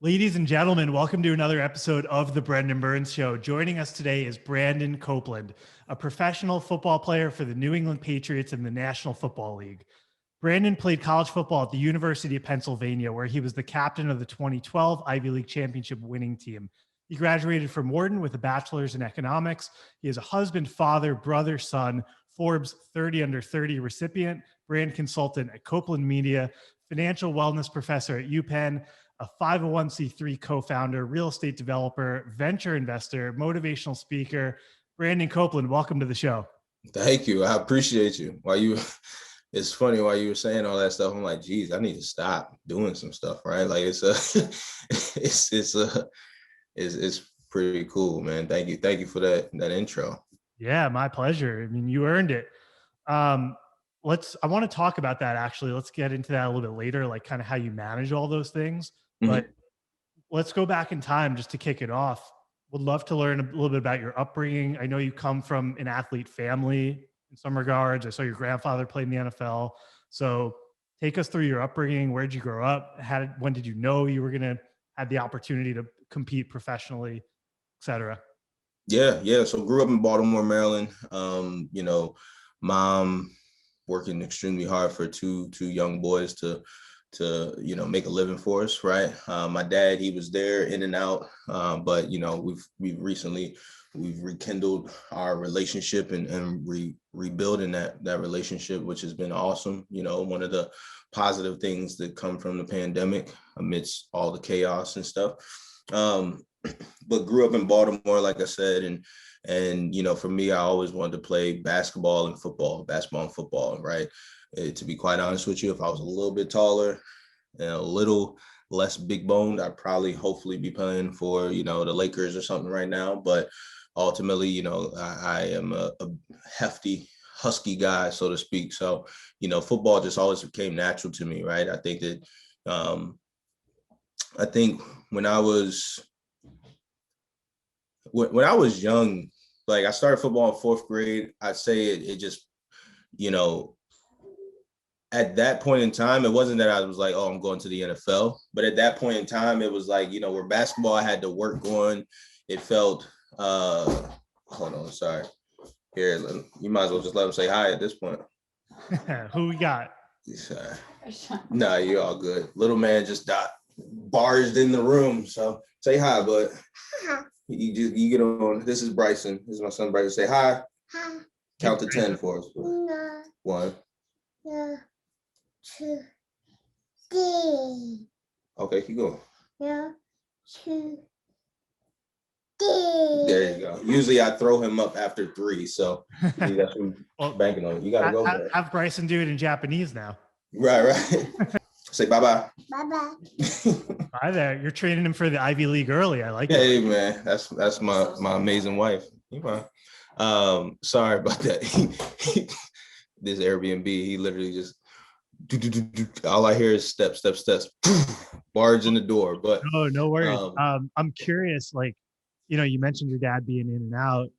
Ladies and gentlemen, welcome to another episode of The Brendan Burns Show. Joining us today is Brandon Copeland, a professional football player for the New England Patriots in the National Football League. Brandon played college football at the University of Pennsylvania, where he was the captain of the 2012 Ivy League championship winning team. He graduated from Wharton with a bachelor's in economics. He is a husband, father, brother, son, Forbes 30 under 30 recipient, brand consultant at Copeland Media, financial wellness professor at UPenn, a 501c3 co-founder, real estate developer, venture investor, motivational speaker. Brandon Copeland, welcome to the show. Thank you. I appreciate you. It's funny while you were saying all that stuff. I'm like, geez, I need to stop doing some stuff, right? Like it's pretty cool, man. Thank you for that intro. Yeah, my pleasure. I mean, you earned it. I want to talk about that actually. Let's get into that a little bit later, like kind of how you manage all those things. But let's go back in time just to kick it off. Would love to learn a little bit about your upbringing. I know you come from an athlete family in some regards. I saw your grandfather played in the NFL. So take us through your upbringing. Where did you grow up? When did you know you were going to have the opportunity to compete professionally, et cetera? Yeah. So grew up in Baltimore, Maryland. Mom working extremely hard for two young boys to make a living for us, right? My dad, he was there in and out, but we've recently rekindled our relationship and rebuilding that relationship, which has been awesome. One of the positive things that come from the pandemic amidst all the chaos and stuff. But grew up in Baltimore, like I said, and for me, I always wanted to play basketball and football, right? To be quite honest with you, if I was a little bit taller and a little less big boned, I'd probably hopefully be playing for, the Lakers or something right now. But ultimately, I am a hefty, husky guy, so to speak. So, football just always came natural to me, right? I think when I was young, like I started football in fourth grade, I'd say it just, at that point in time, it wasn't that I was like, oh, I'm going to the NFL. But at that point in time, it was like, where basketball I had to work on. It felt, hold on, sorry. Here, you might as well just let them say hi at this point. Who we got? Sorry. Nah, you're all good. Little man just barged in the room. So say hi, but you get on. This is Bryson. This is my son Bryson. Say hi. Hi. Count to 10 for us. No. 1. No. 2. 3. Okay, keep going. Yeah. 2. 3. There you go. Usually I throw him up after 3, so that's what banking on. You gotta go for it. Have Bryson do it in Japanese now. Right. Say bye-bye. Bye-bye. Hi there. You're training him for the Ivy League early. I like it. Hey man, that's my amazing wife. You fine. Sorry about that. This Airbnb, he literally just all I hear is steps, barge in the door. But no worries. I'm curious, like, you mentioned your dad being in and out.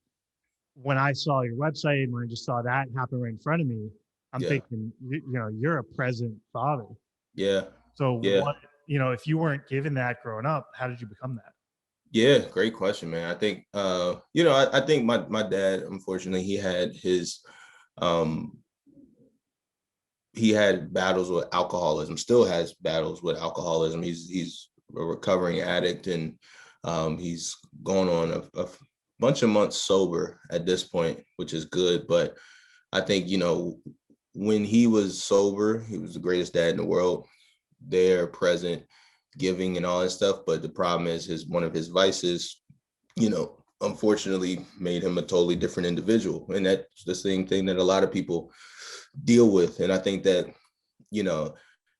When I saw your website and when I just saw that happen right in front of me, I'm thinking, you're a present father. Yeah. So what, if you weren't given that growing up, how did you become that? Yeah, great question, man. I think, I think my dad, unfortunately, he had battles with alcoholism, still has battles with alcoholism. He's a recovering addict, and he's going on a bunch of months sober at this point, which is good. But I think, when he was sober, he was the greatest dad in the world, there, present, giving and all that stuff. But the problem is one of his vices, unfortunately made him a totally different individual. And that's the same thing that a lot of people deal with. And I think that,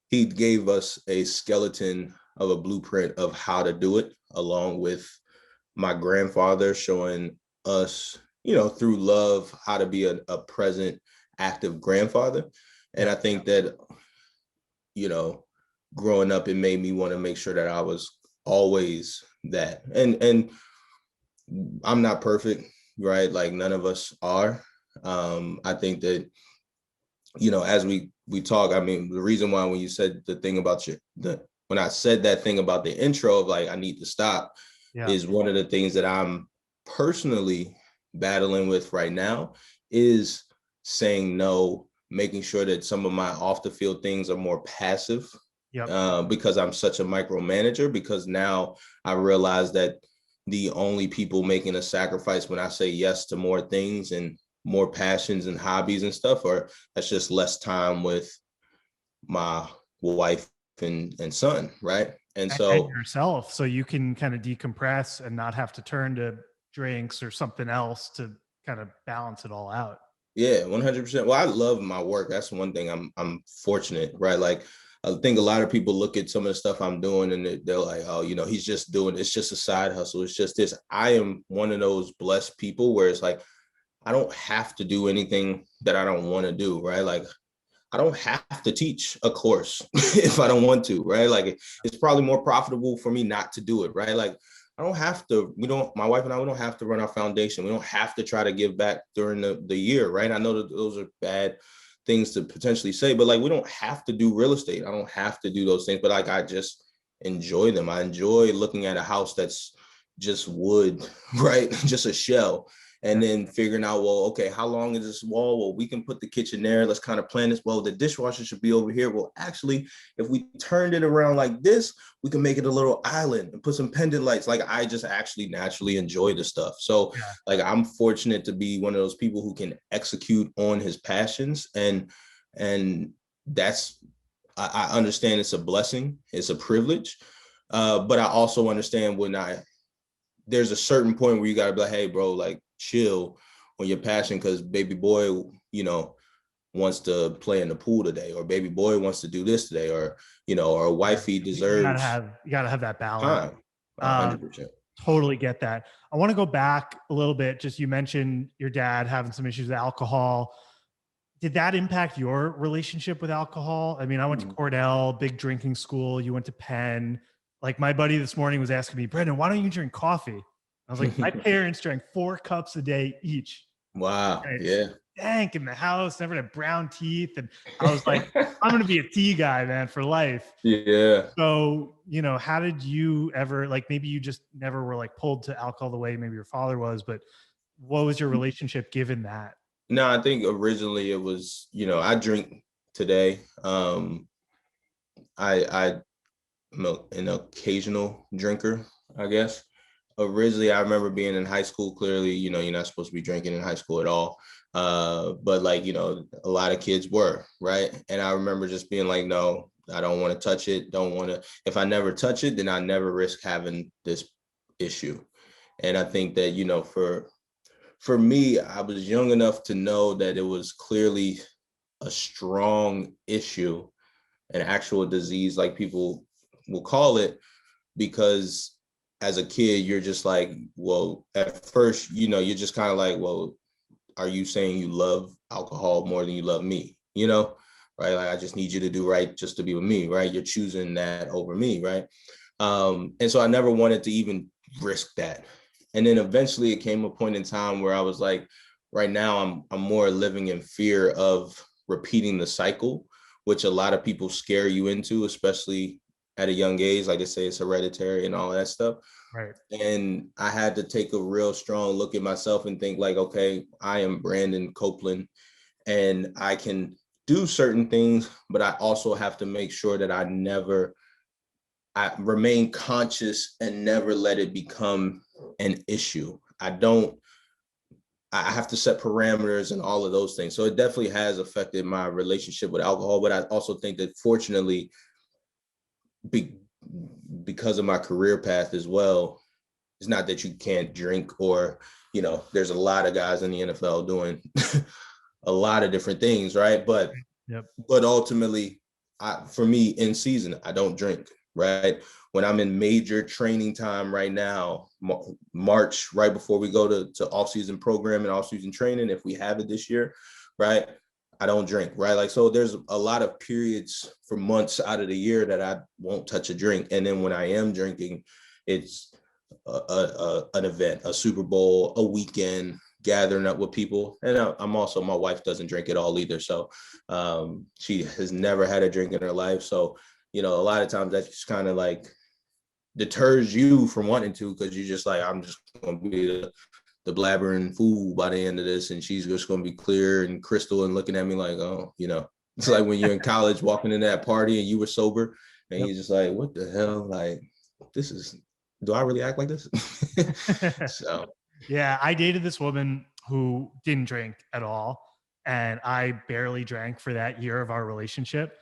he gave us a skeleton of a blueprint of how to do it, along with my grandfather showing us, through love, how to be a present, active grandfather. And I think that, growing up, it made me want to make sure that I was always that. And I'm not perfect, right? Like none of us are. I think that, as we talk, I mean, the reason why when you said the thing about when I said that thing about the intro of like, I need to stop, Yeah. is one of the things that I'm personally battling with right now is saying no, making sure that some of my off the field things are more passive, Yep. because I'm such a micromanager, because now I realize that the only people making a sacrifice when I say yes to more things and more passions and hobbies and stuff, or that's just less time with my wife and son, right? And And so yourself, so you can kind of decompress and not have to turn to drinks or something else to kind of balance it all out. yeah, 100%. Well, I love my work. That's one thing I'm fortunate, right? Like I think a lot of people look at some of the stuff I'm doing and they're like, oh, you know, he's just doing, it's just a side hustle. It's just this. I am one of those blessed people where it's like, I don't have to do anything that I don't want to do, right? Like I don't have to teach a course if I don't want to, right? Like it's probably more profitable for me not to do it, right? Like I don't have to, my wife and I, we don't have to run our foundation. We don't have to try to give back during the year, right? I know that those are bad things to potentially say, but like we don't have to do real estate. I don't have to do those things, but like I just enjoy them. I enjoy looking at a house that's just wood, right? Just a shell, and then figuring out, well, okay, how long is this wall? Well, we can put the kitchen there. Let's kind of plan this. Well, the dishwasher should be over here. Well, actually, if we turned it around like this, we can make it a little island and put some pendant lights. Like I just actually naturally enjoy the stuff. So Yeah. like I'm fortunate to be one of those people who can execute on his passions. And that's, I understand it's a blessing. It's a privilege. But I also understand there's a certain point where you got to be like, hey, bro, like chill on your passion, because baby boy, wants to play in the pool today, or baby boy wants to do this today, or, or wifey deserves You gotta have that balance. time. Uh, 100%. totally get that. I want to go back a little bit. Just you mentioned your dad having some issues with alcohol. Did that impact your relationship with alcohol? I mean, I went to Cornell, big drinking school. You went to Penn. Like my buddy this morning was asking me, Brendan, why don't you drink coffee? I was like, my parents drank 4 cups a day each. Wow. And it Yeah. stank in the house, never had brown teeth. And I was like, I'm going to be a tea guy, man, for life. Yeah. So, how did you ever, like, maybe you just never were like pulled to alcohol the way maybe your father was, but what was your relationship given that? No, I think originally it was, I drink today. I'm an occasional drinker, I guess. Originally, I remember being in high school. Clearly, you're not supposed to be drinking in high school at all. But like, a lot of kids were, right? And I remember just being like, no, I don't want to touch it. Don't want to. If I never touch it, then I never risk having this issue. And I think that, for me, I was young enough to know that it was clearly a strong issue, an actual disease, like people will call it, because as a kid, you're just like, well, at first, you're just kind of like, well, are you saying you love alcohol more than you love me? Right? Like, I just need you to do right just to be with me, right? You're choosing that over me, right? And so I never wanted to even risk that. And then eventually it came a point in time where I was like, right now I'm more living in fear of repeating the cycle, which a lot of people scare you into, especially at a young age. Like they say, it's hereditary and all that stuff. Right. And I had to take a real strong look at myself and think like, okay, I am Brandon Copeland and I can do certain things, but I also have to make sure that I remain conscious and never let it become an issue. I have to set parameters and all of those things. So it definitely has affected my relationship with alcohol, but I also think that fortunately, because of my career path as well, it's not that you can't drink, or, there's a lot of guys in the NFL doing a lot of different things, right? But Yep. ultimately, for me, in season, I don't drink, right? When I'm in major training time right now, March, right before we go to off-season program and off-season training, if we have it this year, right? I don't drink, right? Like, so there's a lot of periods for months out of the year that I won't touch a drink. And then when I am drinking, it's an event, a Super Bowl, a weekend, gathering up with people. And I'm also, my wife doesn't drink at all either. So she has never had a drink in her life. So a lot of times that just kind of like deters you from wanting to, because you're just like, I'm just going to be the blabbering fool by the end of this, and she's just going to be clear and crystal and looking at me like, oh, it's like when you're in college walking in that party and you were sober and you're just like, what the hell? Like, do I really act like this? So yeah, I dated this woman who didn't drink at all, and I barely drank for that year of our relationship.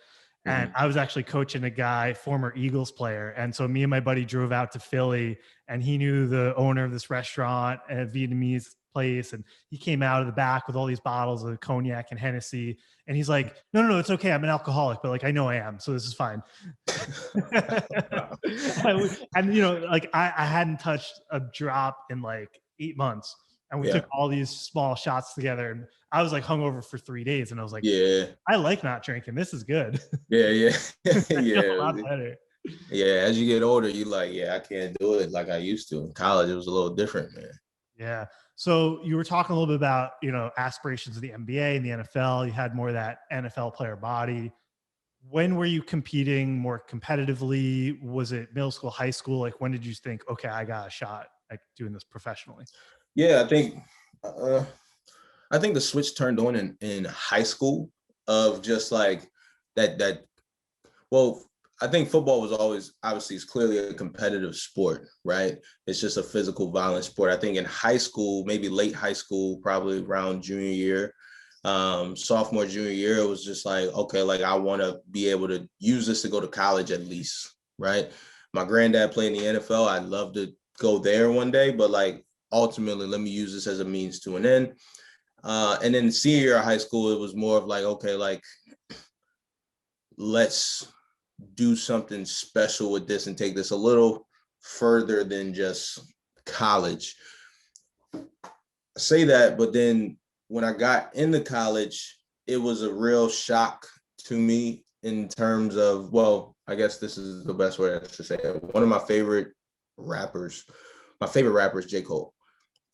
And I was actually coaching a guy, former Eagles player. And so me and my buddy drove out to Philly, and he knew the owner of this restaurant, a Vietnamese place. And he came out of the back with all these bottles of cognac and Hennessy. And he's like, no, it's okay. I'm an alcoholic, but like, I know I am. So this is fine. And, like I hadn't touched a drop in like 8 months. And we took all these small shots together, and I was like hungover for 3 days. And I was like, I like not drinking. This is good. Yeah. A lot better. Yeah. As you get older, you like, I can't do it like I used to. In college, it was a little different, man. Yeah. So you were talking a little bit about, aspirations of the NBA and the NFL. You had more of that NFL player body. When were you competing more competitively? Was it middle school, high school? Like, when did you think, okay, I got a shot at doing this professionally? Yeah, I think the switch turned on in high school, of just like that. Well, I think football was always, obviously, it's clearly a competitive sport, right? It's just a physical violence sport. I think in high school, maybe late high school, probably around junior year, sophomore, junior year, it was just like, okay, like I want to be able to use this to go to college at least, right? My granddad played in the NFL. I'd love to go there one day, but like ultimately, let me use this as a means to an end. And then senior year of high school, it was more of like, okay, like let's do something special with this and take this a little further than just college. I say that, but then when I got into college, it was a real shock to me in terms of, well, I guess this is the best way to say it. One of my favorite rappers is J. Cole.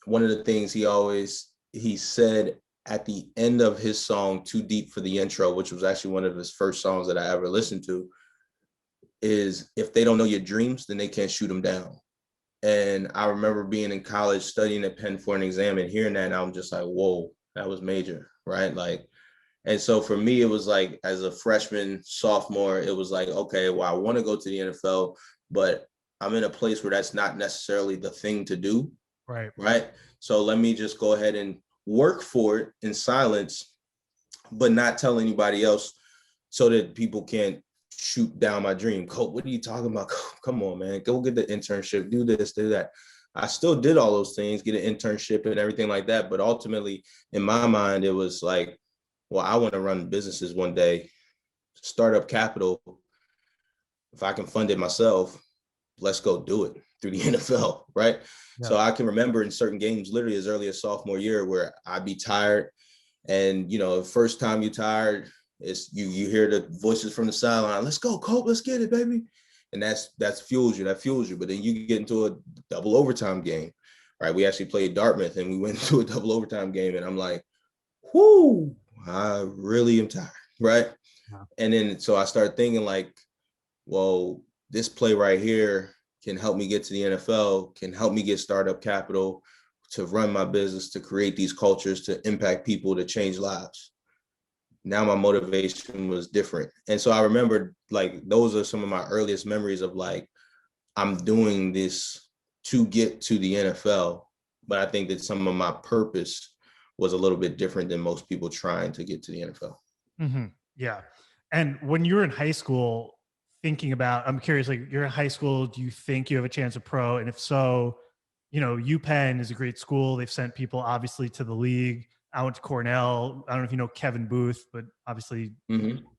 One of the things he said at the end of his song, Too Deep for the Intro, which was actually one of his first songs that I ever listened to, is if they don't know your dreams, then they can't shoot them down. And I remember being in college studying at Penn for an exam and hearing that, and I'm just like, whoa, that was major, right? Like, and so for me, it was like, as a freshman, sophomore, it was like, okay, well, I want to go to the NFL, but I'm in a place where that's not necessarily the thing to do. Right. So let me just go ahead and work for it in silence, but not tell anybody else, so that people can't shoot down my dream. Coach, what are you talking about? Come on, man, go get the internship, do this, do that. I still did all those things, get an internship and everything like that. But ultimately, in my mind, it was like, well, I want to run businesses one day, startup capital. If I can fund it myself, let's go do it through the NFL, right? Yeah. So I can remember in certain games, literally as early as sophomore year, where I'd be tired. And, first time you're tired, it's you hear the voices from the sideline, let's go, Cope, let's get it, baby. And that fuels you. But then you get into a double overtime game, right? We actually played Dartmouth and we went into a double overtime game. And I'm like, whoo, I really am tired, right? Yeah. And then so I started thinking like, well, this play right here can help me get to the NFL, can help me get startup capital to run my business, to create these cultures, to impact people, to change lives. Now my motivation was different. And so I remember, like, those are some of my earliest memories of like, I'm doing this to get to the NFL. But I think that some of my purpose was a little bit different than most people trying to get to the NFL. Mm-hmm. Yeah. And when you were in high school, thinking about, I'm curious, like, you're in high school, do you think you have a chance of pro? And if so, UPenn is a great school. They've sent people obviously to the league. I went to Cornell. I don't know if you know Kevin Booth, but obviously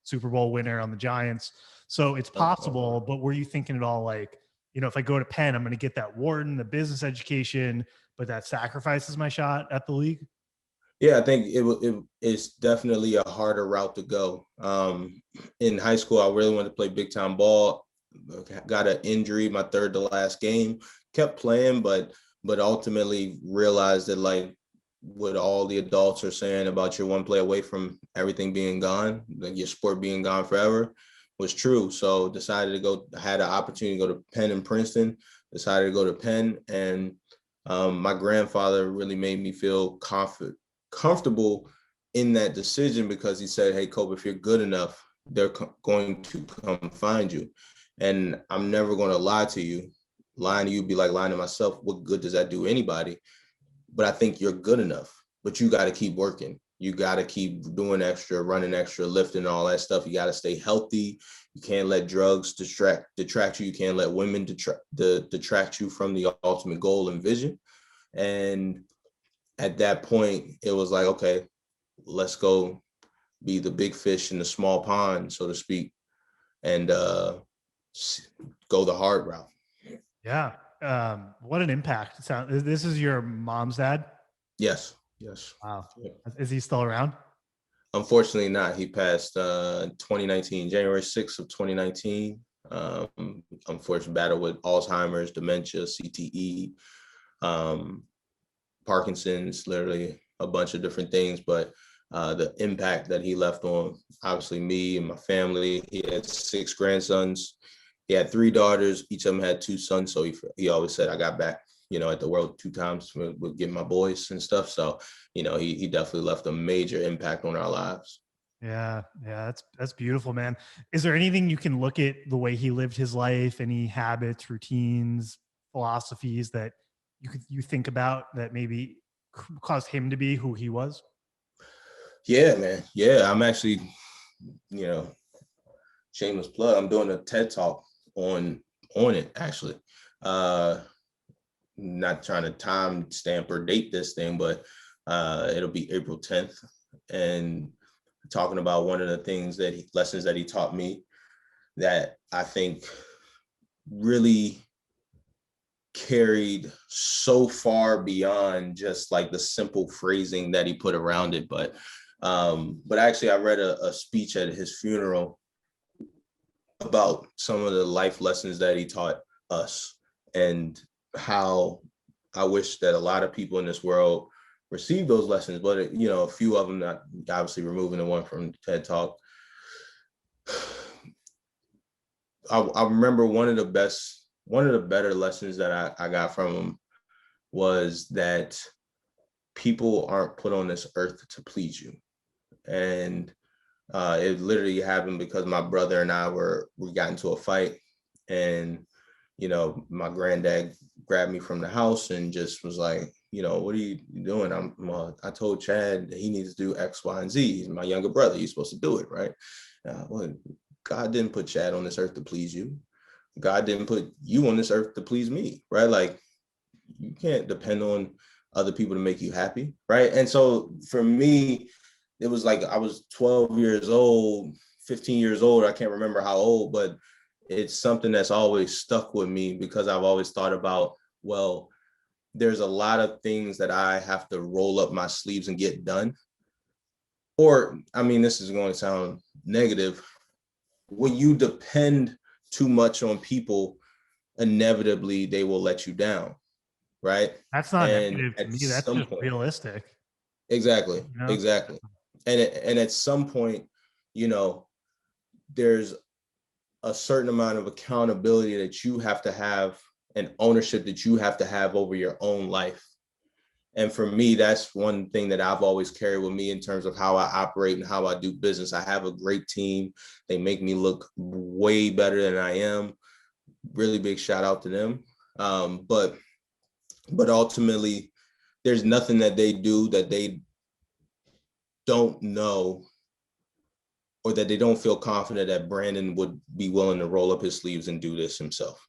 Super Bowl winner on the Giants. So it's possible, but were you thinking at all like, if I go to Penn, I'm going to get that Wharton, the business education, but that sacrifices my shot at the league? Yeah, I think it's definitely a harder route to go. In high school, I really wanted to play big time ball. Got an injury my third to last game. Kept playing, but ultimately realized that, like, what all the adults are saying about you're one play away from everything being gone, like your sport being gone forever. was true. So decided to go, had an opportunity to go to Penn and Princeton, decided to go to Penn. And my grandfather really made me feel comfortable in that decision, because he said, hey, Cope, if you're good enough, they're going to come find you. And I'm never going to lie to you. Lying to you would be like lying to myself. What good does that do anybody? But I think you're good enough, but you got to keep working. You got to keep doing extra, running extra, lifting, all that stuff. You got to stay healthy. You can't let drugs detract you. You can't let women detract you from the ultimate goal and vision. And at that point, it was like, okay, let's go be the big fish in the small pond, so to speak, and go the hard route. Yeah. What an impact. This is your mom's dad? Yes. Yes. Wow. Is he still around? Unfortunately not. He passed 2019, January 6th of 2019. Unfortunate battle with Alzheimer's, dementia, CTE, Parkinson's, literally a bunch of different things. But the impact that he left on, obviously, me and my family. He had 6 grandsons. He had 3 daughters. Each of them had 2 sons. So he always said, I got back, at the world 2 times with getting my boys and stuff. So, he definitely left a major impact on our lives. Yeah. That's beautiful, man. Is there anything you can look at the way he lived his life, any habits, routines, philosophies that you think about that maybe caused him to be who he was? Yeah, man. Yeah, I'm actually, shameless plug. I'm doing a TED talk on it, actually. Not trying to time stamp or date this thing, but it'll be April 10th, and talking about one of the lessons that he taught me that I think really carried so far beyond just like the simple phrasing that he put around it. But actually, I read a speech at his funeral about some of the life lessons that he taught us, and how I wish that a lot of people in this world receive those lessons. But a few of them, not obviously removing the one from TED Talk. I remember one of the better lessons that I got from him was that people aren't put on this earth to please you. And it literally happened because my brother and I we got into a fight, and my granddad grabbed me from the house and just was like, what are you doing? I told Chad that he needs to do X, Y, and Z. He's my younger brother. He's supposed to do it, right? Well, God didn't put Chad on this earth to please you. God didn't put you on this earth to please me, right? Like, you can't depend on other people to make you happy, right? And so for me, it was like I was 12 years old, 15 years old. I can't remember how old, but it's something that's always stuck with me, because I've always thought about, well, there's a lot of things that I have to roll up my sleeves and get done. Or, this is going to sound negative. When you depend too much on people, inevitably they will let you down, right? That's not And negative to at me. That's some just point, realistic. exactly. And at some point, there's a certain amount of accountability that you have to have, and ownership that you have to have over your own life. And for me, that's one thing that I've always carried with me in terms of how I operate and how I do business. I have a great team. They make me look way better than I am. Really big shout out to them. But ultimately, there's nothing that they do that they don't know, or that they don't feel confident that Brandon would be willing to roll up his sleeves and do this himself.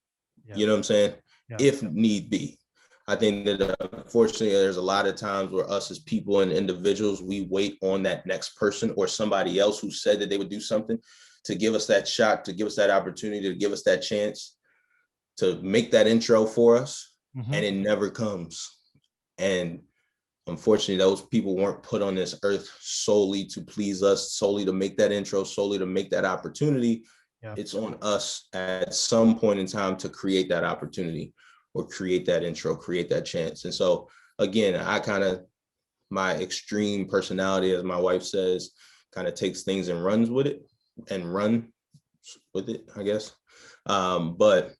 Yeah. You know what I'm saying? Yeah. If need be. I think that unfortunately, there's a lot of times where us as people and individuals, we wait on that next person or somebody else who said that they would do something to give us that shot, to give us that opportunity, to give us that chance to make that intro for us. Mm-hmm. And it never comes. And unfortunately, those people weren't put on this earth solely to please us, solely to make that intro, solely to make that opportunity. Yeah. It's on us at some point in time to create that opportunity, or create that intro, create that chance. And so, again, my extreme personality, as my wife says, kind of takes things and runs with it, and run with it, I guess. But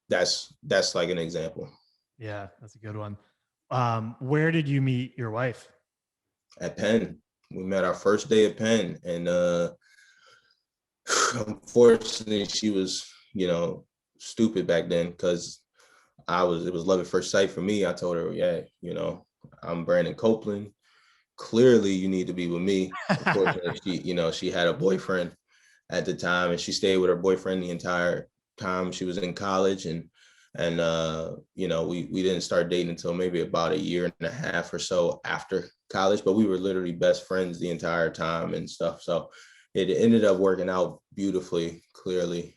that's like an example. Yeah, that's a good one. Where did you meet your wife? At Penn. We met our first day at Penn, and unfortunately she was, stupid back then, because it was love at first sight for me. I told her, yeah, I'm Brandon Copeland. Clearly you need to be with me. Unfortunately, she had a boyfriend at the time, and she stayed with her boyfriend the entire time she was in college. And we didn't start dating until maybe about a year and a half or so after college, but we were literally best friends the entire time and stuff. So it ended up working out beautifully, clearly.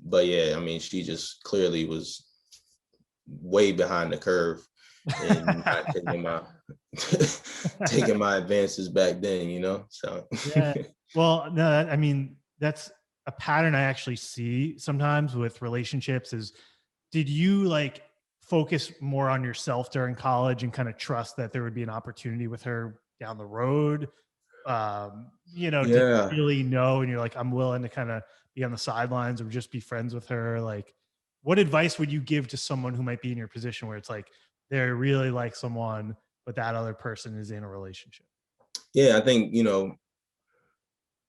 But yeah, I mean, she just clearly was way behind the curve and not taking my taking my advances back then. So Yeah. Well, no, I mean, that's a pattern I actually see sometimes with relationships is, did you like focus more on yourself during college and kind of trust that there would be an opportunity with her down the road? Did yeah. you really know and you're like, I'm willing to kind of be on the sidelines or just be friends with her? Like, what advice would you give to someone who might be in your position where it's like they're really like someone, but that other person is in a relationship? Yeah, I think,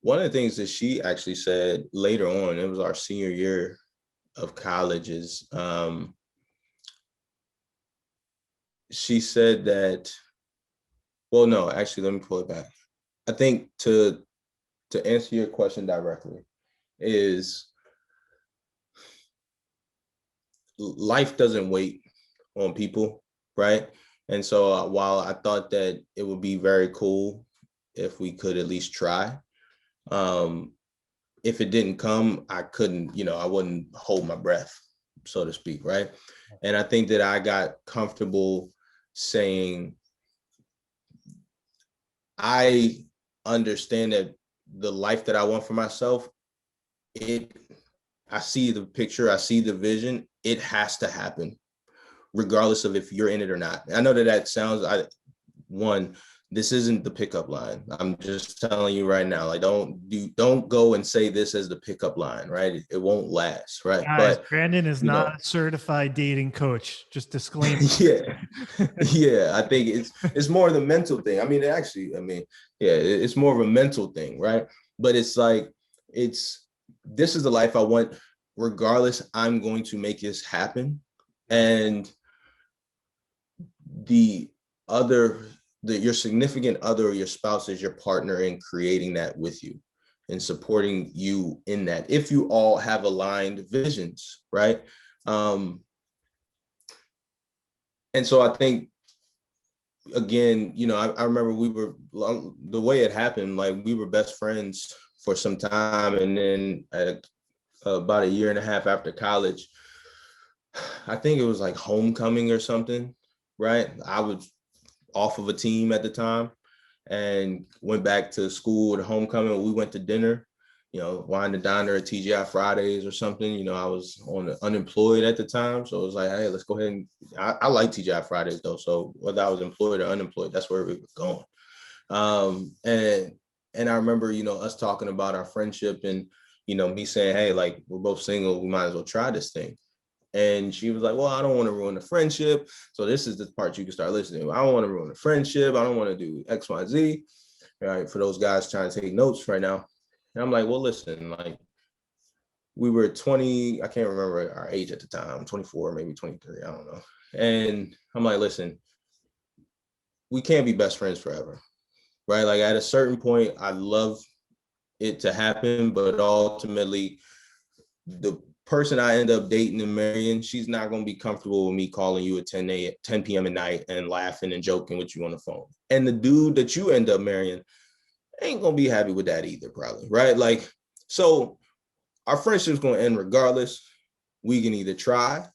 one of the things that she actually said later on, it was our senior year of college, is she said that, well, no, actually, let me pull it back. I think to answer your question directly is, life doesn't wait on people, right? And so while I thought that it would be very cool if we could at least try, um, if it didn't come, I couldn't, I wouldn't hold my breath, so to speak, right? And I think that I got comfortable saying, I understand that the life that I want for myself, I see the picture, I see the vision, it has to happen, regardless of if you're in it or not. I know that sounds, this isn't the pickup line. I'm just telling you right now, like, don't go and say this as the pickup line, right? It won't last, right? Guys, But Brandon is not a certified dating coach. Just disclaimer. yeah, yeah. I think it's more the mental thing. I mean, yeah, it's more of a mental thing, right? But it's like, this is the life I want. Regardless, I'm going to make this happen. And the other, your significant other or your spouse is your partner in creating that with you and supporting you in that, if you all have aligned visions, right? And so I think, again, I remember the way it happened, like, we were best friends for some time, and then about a year and a half after college, I think it was like homecoming or something, right? I was off of a team at the time and went back to school at homecoming. We went to dinner, wine and diner at TGI Fridays or something. I was unemployed at the time. So it was like, hey, let's go ahead and, I like TGI Fridays though. So whether I was employed or unemployed, that's where we were going. And I remember, us talking about our friendship, and, me saying, hey, like, we're both single, we might as well try this thing. And she was like, well, I don't want to ruin the friendship. So this is the part you can start listening to. I don't want to ruin the friendship. I don't want to do X, Y, Z. All right. For those guys trying to take notes right now. And I'm like, well, listen, like, we were 20, I can't remember our age at the time, 24, maybe 23, I don't know. And I'm like, listen, we can't be best friends forever, right? Like, at a certain point, I love it to happen, but ultimately, the person I end up dating and marrying, she's not going to be comfortable with me calling you at 10 p.m. at night and laughing and joking with you on the phone. And the dude that you end up marrying ain't going to be happy with that either, probably, right? Like, so our friendship's going to end regardless. We can either try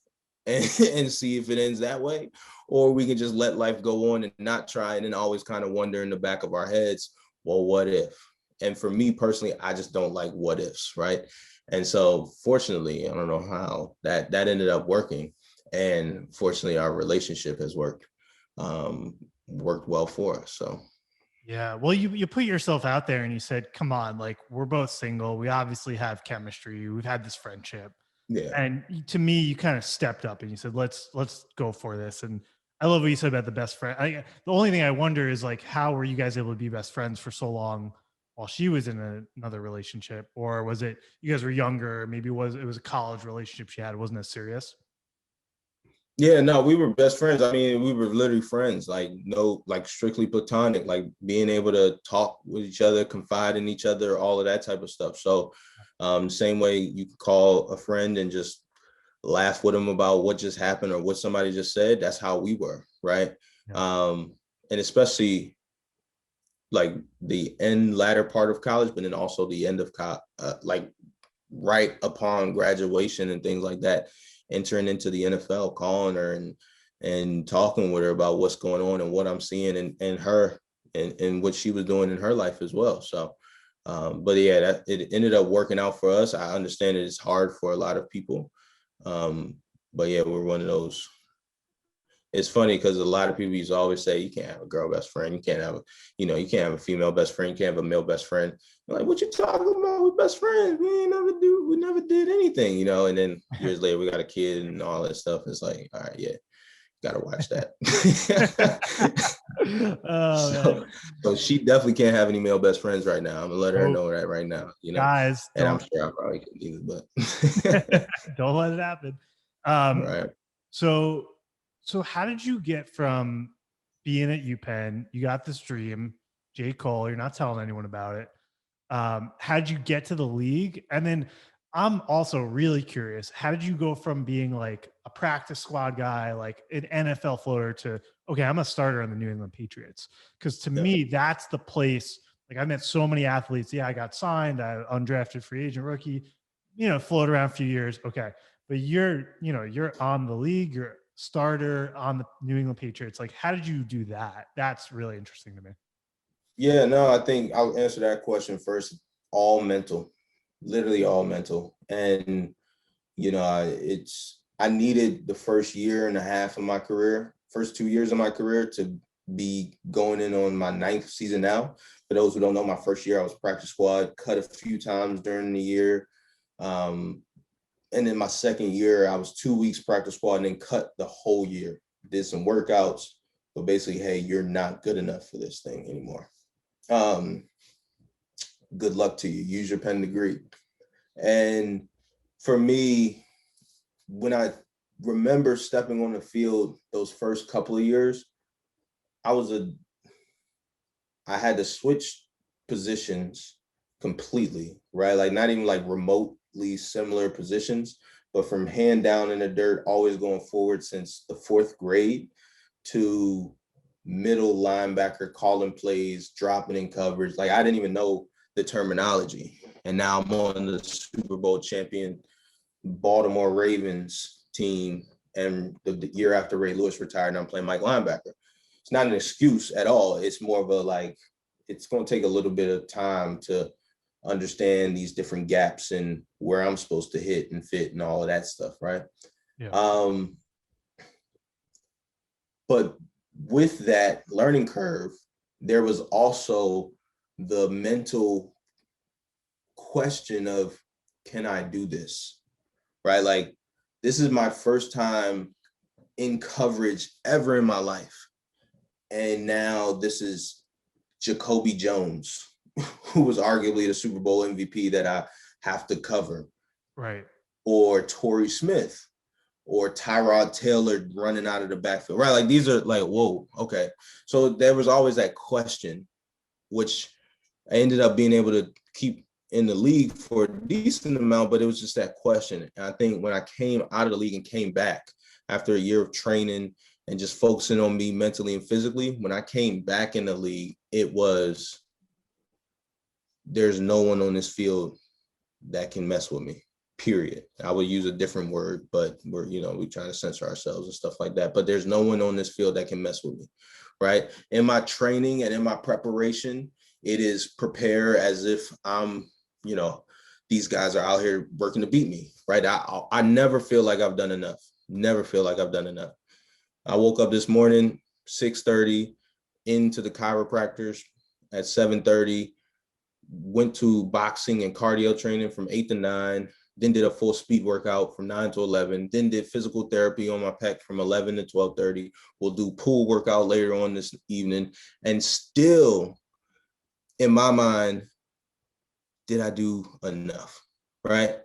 and see if it ends that way, or we can just let life go on and not try, and then always kind of wonder in the back of our heads, well, what if? And for me personally, I just don't like what ifs, right? And so fortunately, I don't know how that ended up working. And fortunately, our relationship has worked well for us. So Yeah. Well, you put yourself out there and you said, come on, like we're both single. We obviously have chemistry. We've had this friendship. Yeah. And to me, you kind of stepped up and you said, let's go for this. And I love what you said about the best friend. The only thing I wonder is like, how were you guys able to be best friends for so long while she was in another relationship? Or was it, you guys were younger, maybe it was a college relationship she had. It wasn't as serious. Yeah, no, we were best friends. I mean, we were literally friends, like no, like strictly platonic, like being able to talk with each other, confide in each other, all of that type of stuff. So, same way you can call a friend and just laugh with them about what just happened or what somebody just said. That's how we were, right? Yeah. And especially like the end latter part of college, but then also the end of like right upon graduation and things like that, entering into the NFL, calling her and talking with her about what's going on and what I'm seeing and her and what she was doing in her life as well. So, but yeah, it ended up working out for us. I understand it's hard for a lot of people, but yeah, we're one of those. It's funny because a lot of people used to always say you can't have a girl best friend, you can't have a, you can't have a female best friend, you can't have a male best friend. I'm like, what you talking about? We're best friends. We never did anything, And then years later, we got a kid and all that stuff. It's like, all right, yeah, gotta watch that. Oh, man. so she definitely can't have any male best friends right now. I'm gonna let her Oh, know that right now, guys, and I'm don't sure I probably couldn't either, but don't let it happen. right. So so how did you get from being at UPenn? You got this dream, J. Cole. You're not telling anyone about it. How did you get to the league? And then I'm also really curious. How did you go from being like a practice squad guy, like an NFL floater, to okay, I'm a starter on the New England Patriots? Because to Yeah. me, that's the place. Like I met so many athletes. Yeah, I got signed. I undrafted free agent rookie. Float around a few years. Okay, but you're on the league. You're starter on the New England Patriots. Like, how did you do that? That's really interesting to me. Yeah, no, I think I'll answer that question first. All mental, literally all mental. And, I needed the first year and a half of my career, first 2 years of my career to be going in on my ninth season now. For those who don't know, my first year, I was practice squad, cut a few times during the year. And then my second year, I was 2 weeks practice squad and then cut the whole year. Did some workouts, but basically, hey, you're not good enough for this thing anymore. Good luck to you. Use your pen degree. And for me, when I remember stepping on the field those first couple of years, I had to switch positions completely, right? Like not even like remotely similar positions, but from hand down in the dirt, always going forward since the fourth grade to middle linebacker, calling plays, dropping in coverage. Like I didn't even know the terminology. And now I'm on the Super Bowl champion Baltimore Ravens team. And the year after Ray Lewis retired, I'm playing Mike linebacker. It's not an excuse at all. It's more of a like, it's going to take a little bit of time to understand these different gaps and where I'm supposed to hit and fit and all of that stuff, right? Yeah. But with that learning curve, there was also the mental question of, can I do this? Right? Like, this is my first time in coverage ever in my life. And now this is Jacoby Jones, who was arguably the Super Bowl MVP that I have to cover. Right. Or Torrey Smith, or Tyrod Taylor running out of the backfield, right? Like these are like, whoa, okay. So there was always that question, which I ended up being able to keep in the league for a decent amount, but it was just that question. And I think when I came out of the league and came back after a year of training and just focusing on me mentally and physically, when I came back in the league, it was, there's no one on this field that can mess with me. Period. I would use a different word, but we're trying to censor ourselves and stuff like that. But there's no one on this field that can mess with me, right? In my training and in my preparation, it is prepare as if I'm, these guys are out here working to beat me, right? I never feel like I've done enough. Never feel like I've done enough. I woke up this morning, 6:30, into the chiropractors, at 7:30, went to boxing and cardio training from 8 to 9, then did a full speed workout from 9 to 11, then did physical therapy on my pec from 11 to 12:30. We'll do pool workout later on this evening. And still, in my mind, did I do enough, right?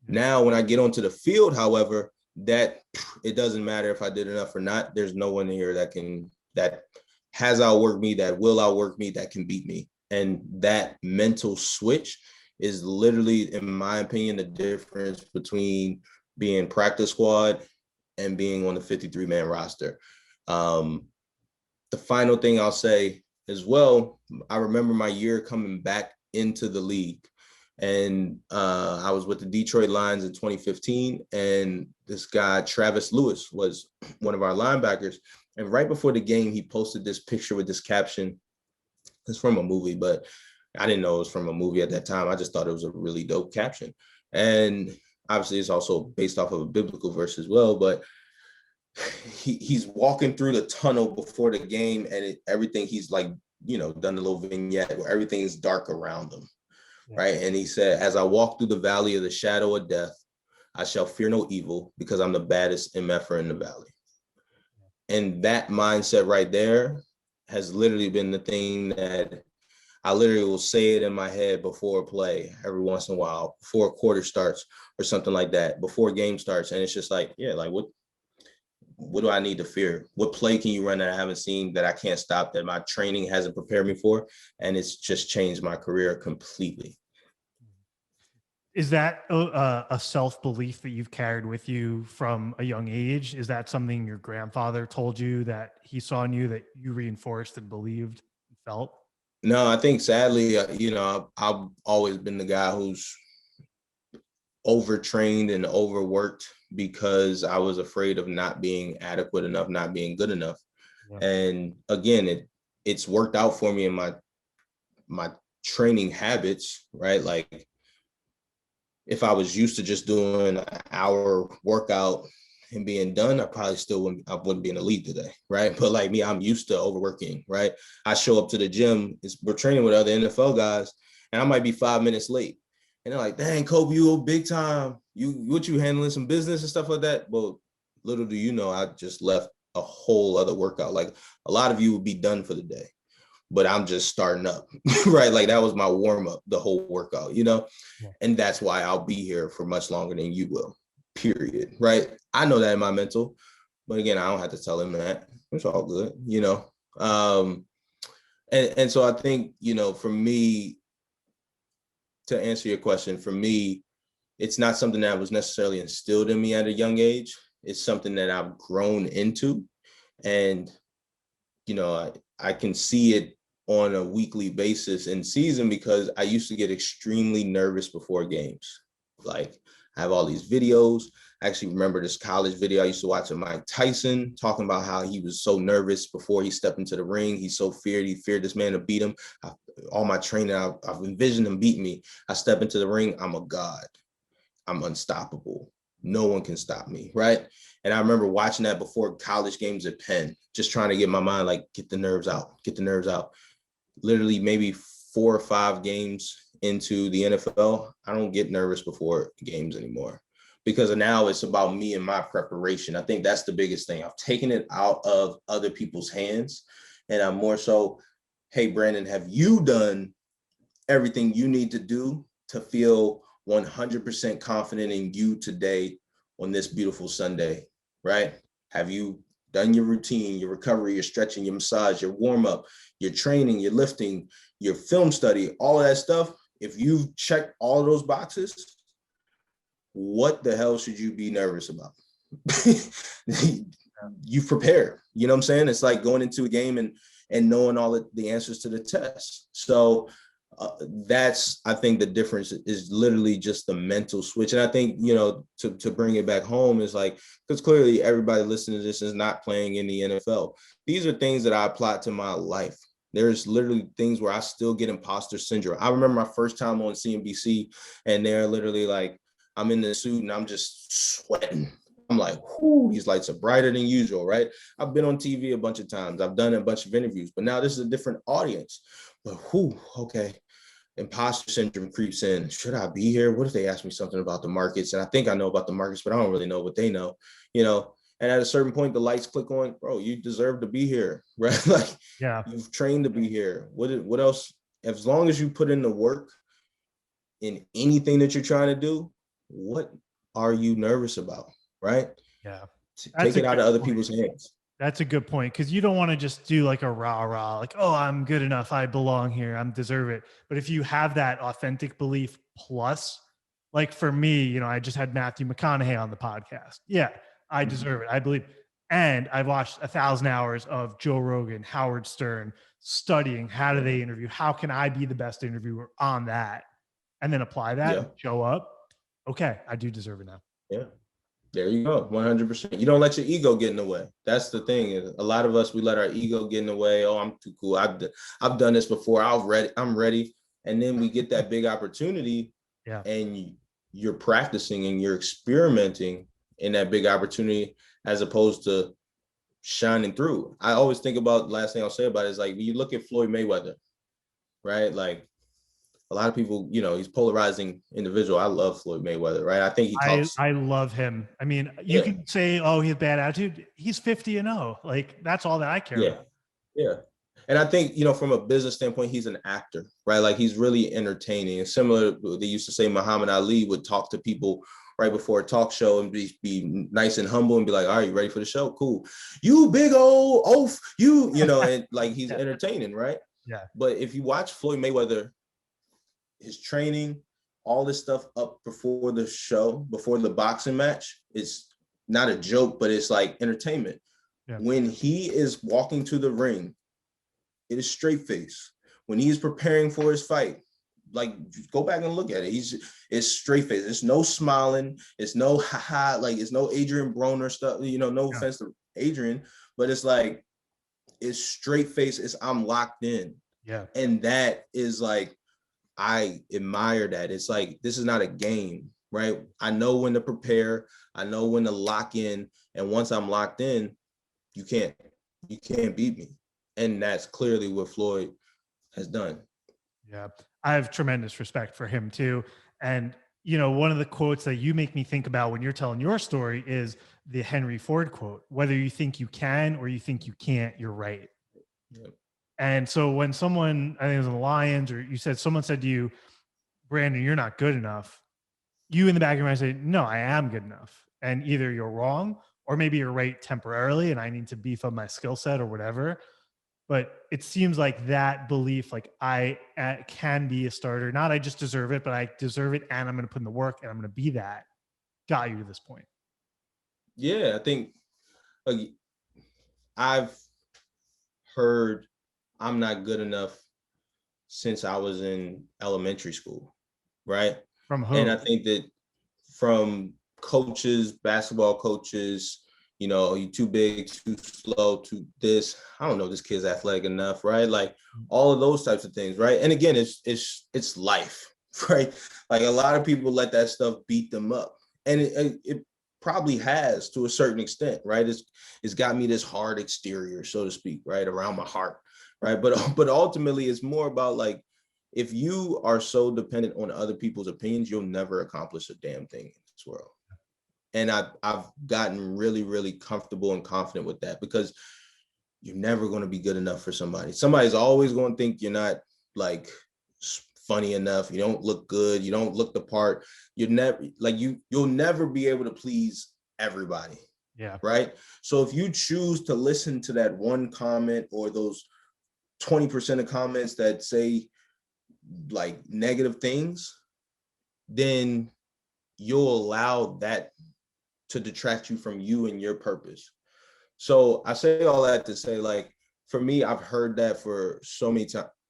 Now, when I get onto the field, however, that it doesn't matter if I did enough or not. There's no one here that has outworked me, that will outwork me, that can beat me. And that mental switch is literally, in my opinion, the difference between being practice squad and being on the 53-man roster. The final thing I'll say as well, I remember my year coming back into the league. And I was with the Detroit Lions in 2015, and this guy, Travis Lewis, was one of our linebackers. And right before the game, he posted this picture with this caption. It's from a movie, but I didn't know it was from a movie at that time. I just thought it was a really dope caption. And obviously, it's also based off of a biblical verse as well. But he's walking through the tunnel before the game, and everything, he's like, done a little vignette where everything is dark around him. Right. And he said, as I walk through the valley of the shadow of death, I shall fear no evil because I'm the baddest MFer in the valley. And that mindset right there has literally been the thing that I literally will say it in my head before a play every once in a while, before a quarter starts or something like that, before a game starts. And it's just like, what do I need to fear? What play can you run that I haven't seen, that I can't stop, that my training hasn't prepared me for? And it's just changed my career completely. Is that a self-belief that you've carried with you from a young age? Is that something your grandfather told you that he saw in you that you reinforced and believed and felt? No, I think sadly, I've always been the guy who's overtrained and overworked because I was afraid of not being adequate enough, not being good enough. Yeah. And again, it's worked out for me in my training habits, right? Like, if I was used to just doing an hour workout and being done, I probably I wouldn't be in the league today, right? But like me, I'm used to overworking, right? I show up to the gym, we're training with other NFL guys, and I might be 5 minutes late. And they're like, dang, Kobe, you big time. What you handling some business and stuff like that? Well, little do you know, I just left a whole other workout. Like, a lot of you would be done for the day, but I'm just starting up, right? Like, that was my warm up, the whole workout, Yeah. And that's why I'll be here for much longer than you will, period, right? I know that in my mental, but again, I don't have to tell him that. It's all good, And so I think, for me, to answer your question, for me, it's not something that was necessarily instilled in me at a young age. It's something that I've grown into. And, I can see it on a weekly basis in season because I used to get extremely nervous before games. Like, I have all these videos. I actually remember this college video I used to watch of Mike Tyson talking about how he was so nervous before he stepped into the ring. He feared this man to beat him. All my training, I've envisioned him beat me. I step into the ring, I'm a god. I'm unstoppable. No one can stop me, right? And I remember watching that before college games at Penn, just trying to get my mind like, get the nerves out. Literally maybe 4 or 5 games into the NFL, I don't get nervous before games anymore because now it's about me and my preparation. I think that's the biggest thing. I've taken it out of other people's hands, and I'm more so, hey, Brandon, have you done everything you need to do to feel 100% confident in you today on this beautiful Sunday, right? Have you done your routine, your recovery, your stretching, your massage, your warm-up, your training, your lifting, your film study, all of that stuff? If you've checked all of those boxes, what the hell should you be nervous about? You've prepared, you know what I'm saying? It's like going into a game and knowing all of the answers to the test. So that's, I think the difference is literally just the mental switch. And I think, to bring it back home is like, because clearly everybody listening to this is not playing in the NFL. These are things that I apply to my life. There's literally things where I still get imposter syndrome. I remember my first time on CNBC, and they're literally like, I'm in the suit and I'm just sweating. I'm like, whoo, these lights are brighter than usual, right? I've been on TV a bunch of times. I've done a bunch of interviews, but now this is a different audience. But whoo, okay. Imposter syndrome creeps in. Should I be here? What if they ask me something about the markets? And I think I know about the markets, but I don't really know what they know, you know? And at a certain point, the lights click on, bro, you deserve to be here, right? Like, Yeah. you've trained to be here. What else? As long as you put in the work in anything that you're trying to do, what are you nervous about, right? Yeah. Take it out of other people's hands. That's a good point, because you don't want to just do like a rah, like, oh, I'm good enough, I belong here, I'm deserve it. But if you have that authentic belief plus, like for me, you know, I just had Matthew McConaughey on the podcast. Yeah, I deserve it. I believe. And I've watched 1,000 hours of Joe Rogan, Howard Stern, studying how do they interview? How can I be the best interviewer on that? And then apply that, Yeah. show up. Okay, I do deserve it now. Yeah. There you go, 100%. You don't let your ego get in the way. That's the thing. A lot of us, we let our ego get in the way. Oh, I'm too cool. I've done this before. I'm ready. And then we get that big opportunity, and you're practicing and you're experimenting in that big opportunity as opposed to shining through. I always think about, last thing I'll say about it is, like, when you look at Floyd Mayweather, right? Like, a lot of people, you know, he's polarizing individual. I love Floyd Mayweather, right? I think he talks. I love him. I mean, you can say, oh, he has bad attitude. He's 50-0. Like, that's all that I care about. Yeah. And I think, you know, from a business standpoint, he's an actor, right? Like, he's really entertaining. And similar, they used to say Muhammad Ali would talk to people right before a talk show and be nice and humble and be like, all right, you ready for the show? Cool. You big old oaf, you know, and like, he's entertaining, right? Yeah. But if you watch Floyd Mayweather, his training, all this stuff up before the show, before the boxing match, is not a joke, but it's like entertainment. Yeah. When he is walking to the ring, it is straight face. When he's preparing for his fight, like, go back and look at it. It's straight face. It's no smiling. It's no haha. Like, it's no Adrian Broner stuff. You know, no offense to Adrian, but it's like, it's straight face. It's, I'm locked in. Yeah. And that is like, I admire that. It's like, this is not a game, right? I know when to prepare. I know when to lock in. And once I'm locked in, you can't beat me. And that's clearly what Floyd has done. Yeah. I have tremendous respect for him too. And, you know, one of the quotes that you make me think about when you're telling your story is the Henry Ford quote: whether you think you can or you think you can't, you're right. Yep. And so when someone, I think it was in the Lions, or you said, someone said to you, Brandon, you're not good enough, you in the back of your mind say, no, I am good enough. And either you're wrong, or maybe you're right temporarily and I need to beef up my skill set or whatever. But it seems like that belief, like, I can be a starter, not I just deserve it, but I deserve it and I'm going to put in the work and I'm going to be that, got you to this point. Yeah, I think I've heard I'm not good enough since I was in elementary school, right? From who? And I think that from coaches, basketball coaches, you know, you too big, too slow, too this, I don't know, this kid's athletic enough, right? Like, all of those types of things, right? And again, it's life, right? Like, a lot of people let that stuff beat them up. And it probably has, to a certain extent, right? It's got me this hard exterior, so to speak, right, around my heart, right? But ultimately, it's more about, like, if you are so dependent on other people's opinions, you'll never accomplish a damn thing in this world. And I've gotten really, really comfortable and confident with that, because you're never going to be good enough for somebody. Somebody's always going to think you're not, like, funny enough. You don't look good. You don't look the part. You're never, like, you'll never be able to please everybody. Yeah. Right. So if you choose to listen to that one comment, or those 20% of comments that say, like, negative things, then you'll allow that to detract you from you and your purpose. So I say all that to say, like, for me, I've heard that for so many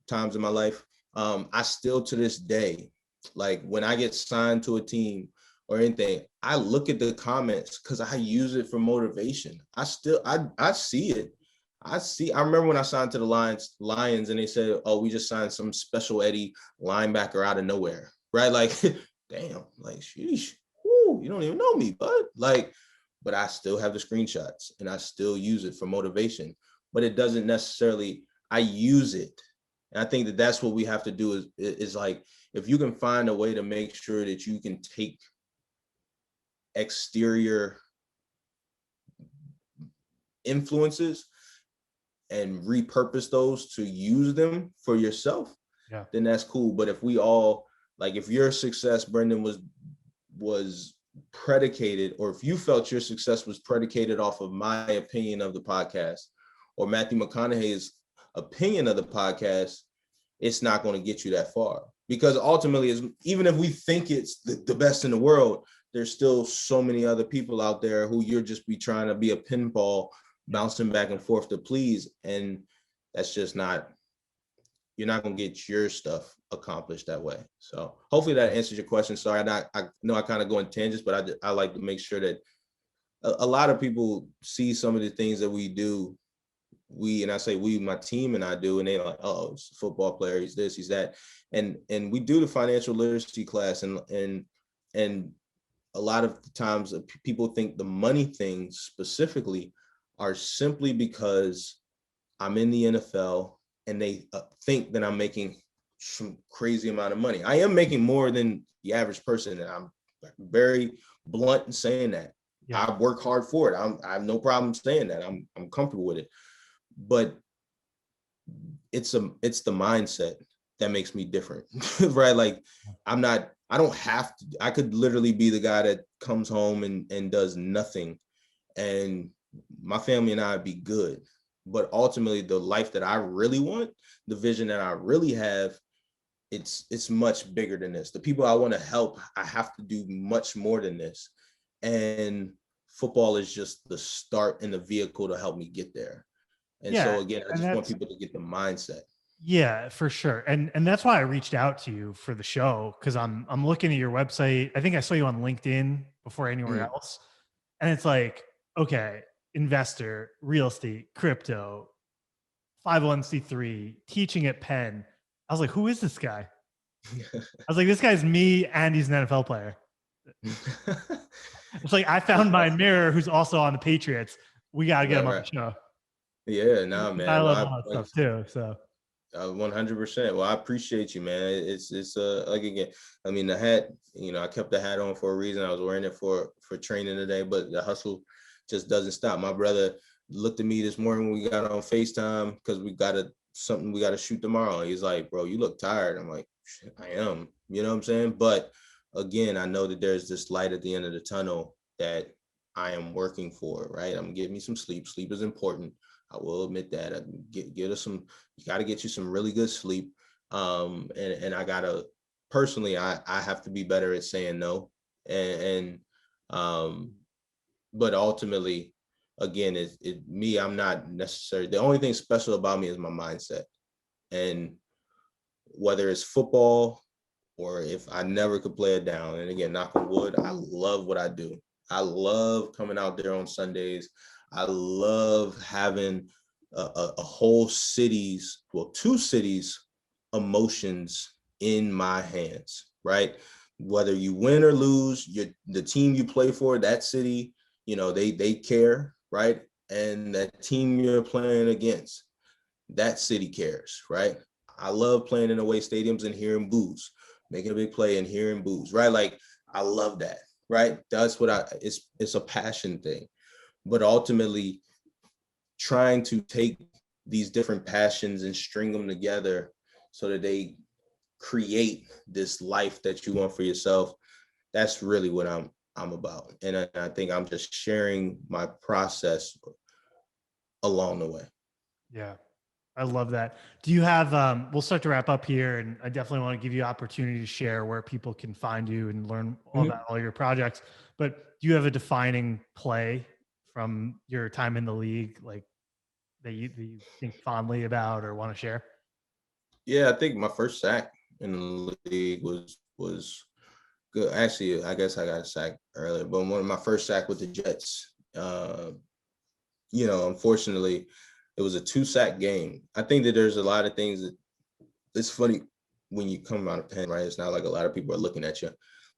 times in my life. I still, to this day, like, when I get signed to a team or anything, I look at the comments because I use it for motivation. I see it. I remember when I signed to the Lions and they said, oh, we just signed some special Eddie linebacker out of nowhere, right? Like, damn, like, sheesh, whoo, you don't even know me, bud. Like, but I still have the screenshots and I still use it for motivation, but it doesn't necessarily, I use it. And I think that that's what we have to do is like, if you can find a way to make sure that you can take exterior influences and repurpose those to use them for yourself, then that's cool. But if we all, like, if your success, Brendan, was predicated, or if you felt your success was predicated off of my opinion of the podcast or Matthew McConaughey's opinion of the podcast, it's not going to get you that far. Because ultimately, even if we think it's the best in the world, there's still so many other people out there who you're just be trying to be a pinball bouncing back and forth to please. And that's just not, you're not going to get your stuff accomplished that way. So hopefully that answers your question. Sorry, I know I kind of go in tangents, but I like to make sure that a lot of people see some of the things that we do. And I say we, my team and I do, and they're like, oh, it's a football player, he's this, he's that. And we do the financial literacy class, and a lot of the times people think the money things specifically are simply because I'm in the NFL and they think that I'm making some crazy amount of money. I am making more than the average person, and I'm very blunt in saying that. Yeah. I work hard for it. I have no problem saying that. I'm comfortable with it. But it's the mindset that makes me different, right? Like I don't have to, I could literally be the guy that comes home and does nothing, and my family and I would be good. But ultimately the life that I really want, the vision that I really have, it's much bigger than this. The people I want to help, I have to do much more than this. And football is just the start and the vehicle to help me get there. And so again, I just want people to get the mindset. Yeah, for sure. And that's why I reached out to you for the show, because I'm looking at your website. I think I saw you on LinkedIn before anywhere else. And it's like, okay, investor, real estate, crypto, 501c3, teaching at Penn. I was like, who is this guy? I was like, this guy's me and he's an NFL player. It's like, I found my mirror who's also on the Patriots. We got to get him on the show. Yeah, no, man. I love all that stuff too. So 100%. Well, I appreciate you, man. It's like, again, I mean, the hat, I kept the hat on for a reason. I was wearing it for training today, but the hustle just doesn't stop. My brother looked at me this morning when we got on FaceTime because we got something we got to shoot tomorrow. He's like, bro, you look tired. I'm like, I am, you know what I'm saying? But again, I know that there's this light at the end of the tunnel that I am working for, right? I'm getting me some sleep. Sleep is important. I will admit that. Get us some, you got to get you some really good sleep. And I gotta, personally, I have to be better at saying no. But ultimately, again, me, I'm not necessarily, the only thing special about me is my mindset. And whether it's football or if I never could play it down, and again, knock on wood, I love what I do. I love coming out there on Sundays. I love having a whole city's, well, two cities' emotions in my hands, right? Whether you win or lose, the team you play for, that city, they care, right? And that team you're playing against, that city cares, right? I love playing in away stadiums and hearing boos, making a big play and hearing boos, right? Like, I love that, right? That's what it's a passion thing. But ultimately, trying to take these different passions and string them together so that they create this life that you want for yourself, that's really what I'm about. And I think I'm just sharing my process along the way. Yeah, I love that. Do you have, we'll start to wrap up here, and I definitely want to give you opportunity to share where people can find you and learn all about all your projects. But do you have a defining play from your time in the league, like that you think fondly about or want to share? Yeah, I think my first sack in the league was good. Actually, I guess I got a sack earlier, but one of my first sack with the Jets, unfortunately, it was a 2-sack game. I think that there's a lot of things that, it's funny when you come out of Penn, right? It's not like a lot of people are looking at you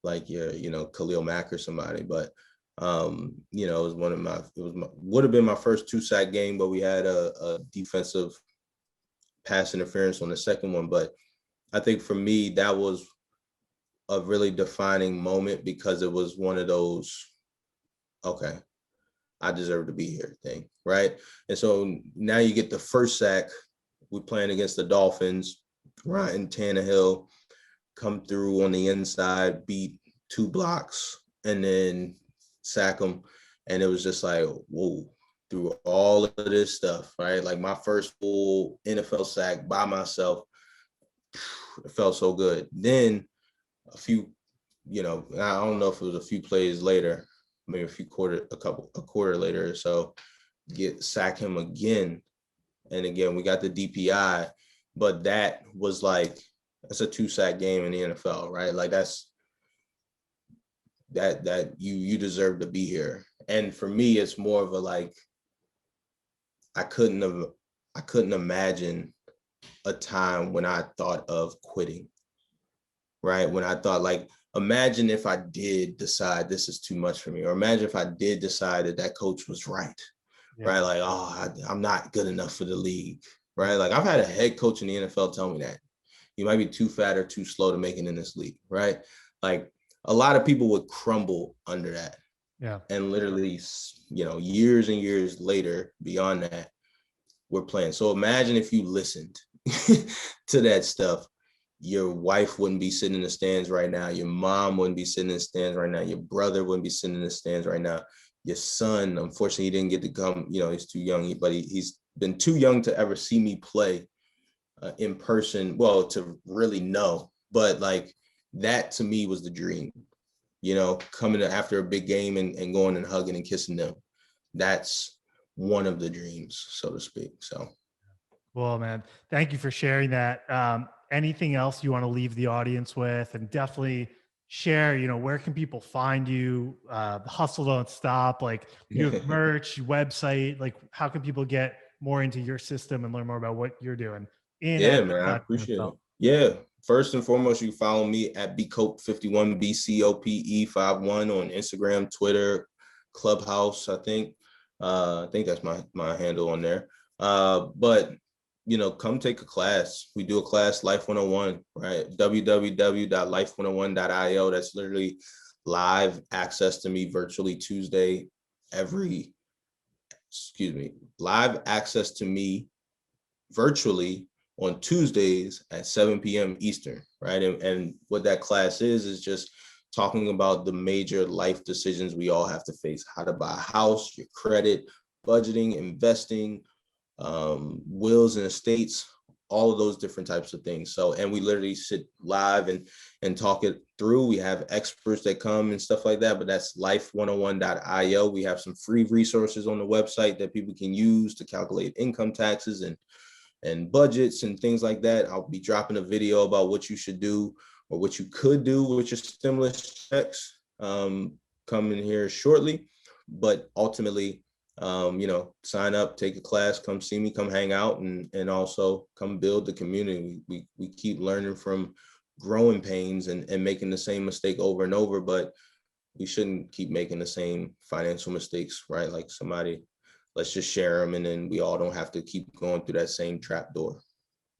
like you're, Khalil Mack or somebody, but It was would have been my first 2-sack game, but we had a defensive pass interference on the second one. But I think for me, that was a really defining moment because it was one of those, okay, I deserve to be here thing, right? And so now you get the first sack. We're playing against the Dolphins. Ryan Tannehill come through on the inside, beat 2 blocks, and then sack them. And it was just like, whoa, through all of this stuff, right? Like my first full NFL sack by myself, it felt so good. Then a few, I don't know if it was a few plays later, maybe a quarter later or so, sack him again. And again, we got the DPI, but that's a 2-sack game in the NFL, right? Like that's that you deserve to be here. And for me, it's more of a like, I couldn't imagine a time when I thought of quitting, right? When I thought like, imagine if I did decide this is too much for me, or imagine if I did decide that coach was right, right? Like, I'm not good enough for the league, right? Like I've had a head coach in the NFL tell me that you might be too fat or too slow to make it in this league, right? Like a lot of people would crumble under that. Yeah. And literally, years and years later, beyond that, we're playing. So imagine if you listened to that stuff. Your wife wouldn't be sitting in the stands right now. Your mom wouldn't be sitting in the stands right now. Your brother wouldn't be sitting in the stands right now. Your son, unfortunately, he didn't get to come. He's too young, but he's been too young to ever see me play in person. Well, to really know, but like that to me was the dream. Coming after a big game and going and hugging and kissing them. That's one of the dreams, so to speak. So. Well, man, thank you for sharing that. Anything else you want to leave the audience with? And definitely share, where can people find you? The Hustle Don't Stop, like you have merch, website, like how can people get more into your system and learn more about what you're doing? Yeah, man, I appreciate it. Yeah. First and foremost, you follow me at bcope51, BCOPE51 on Instagram, Twitter, Clubhouse, I think. I think that's my handle on there. But come take a class. We do a class, Life 101, right? www.life101.io. That's literally live access to me virtually Tuesday, live access to me virtually on Tuesdays at 7 p.m. Eastern, right? And what that class is just talking about the major life decisions we all have to face: how to buy a house, your credit, budgeting, investing, wills and estates, all of those different types of things. So, and we literally sit live and talk it through. We have experts that come and stuff like that, but that's life101.io. We have some free resources on the website that people can use to calculate income taxes and budgets and things like that. I'll be dropping a video about what you should do or what you could do with your stimulus checks coming here shortly. But ultimately, sign up, take a class, come see me, come hang out, and also come build the community. We keep learning from growing pains and making the same mistake over and over, but we shouldn't keep making the same financial mistakes, right? Like let's just share them, and then we all don't have to keep going through that same trap door.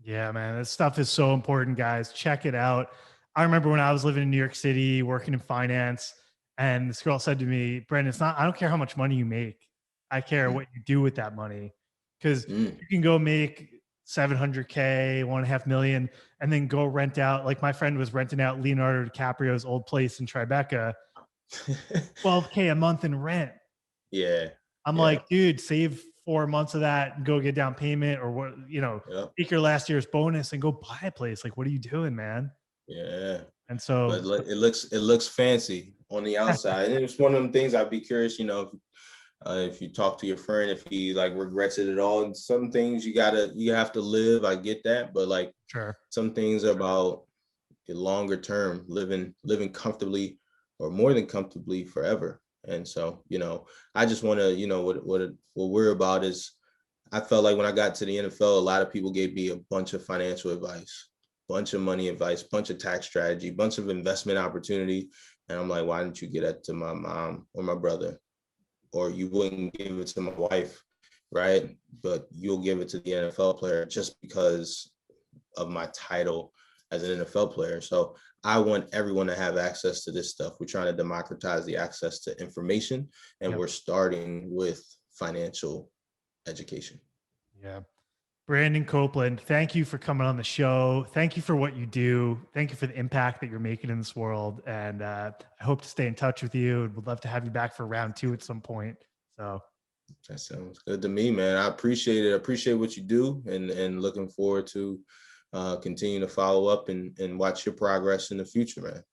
Yeah, man, this stuff is so important, guys. Check it out. I remember when I was living in New York City, working in finance, and this girl said to me, Brandon, I don't care how much money you make. I care what you do with that money. Because you can go make 700K, 1.5 million, and then go rent out. Like my friend was renting out Leonardo DiCaprio's old place in Tribeca, 12K a month in rent. Yeah. I'm like, dude, save 4 months of that and go get down payment, or what, take your last year's bonus and go buy a place. Like, what are you doing, man? Yeah. And so but it looks fancy on the outside. And it's one of them things I'd be curious, if you talk to your friend, if he like regrets it at all. And some things you have to live. I get that. But like, sure, some things are about the longer term, living comfortably or more than comfortably forever. And so, I just want to, what we're about is, I felt like when I got to the NFL, a lot of people gave me a bunch of financial advice, bunch of money advice, bunch of tax strategy, bunch of investment opportunity. And I'm like, why didn't you get that to my mom or my brother? Or you wouldn't give it to my wife, right? But you'll give it to the NFL player just because of my title as an NFL player. So I want everyone to have access to this stuff. We're trying to democratize the access to information, and Yep. we're starting with financial education. Yeah. Brandon Copeland, thank you for coming on the show. Thank you for what you do. Thank you for the impact that you're making in this world. And I hope to stay in touch with you, and would love to have you back for round 2 at some point. So That sounds good to me, man. I appreciate it. I appreciate what you do, and looking forward to continue to follow up and watch your progress in the future, man.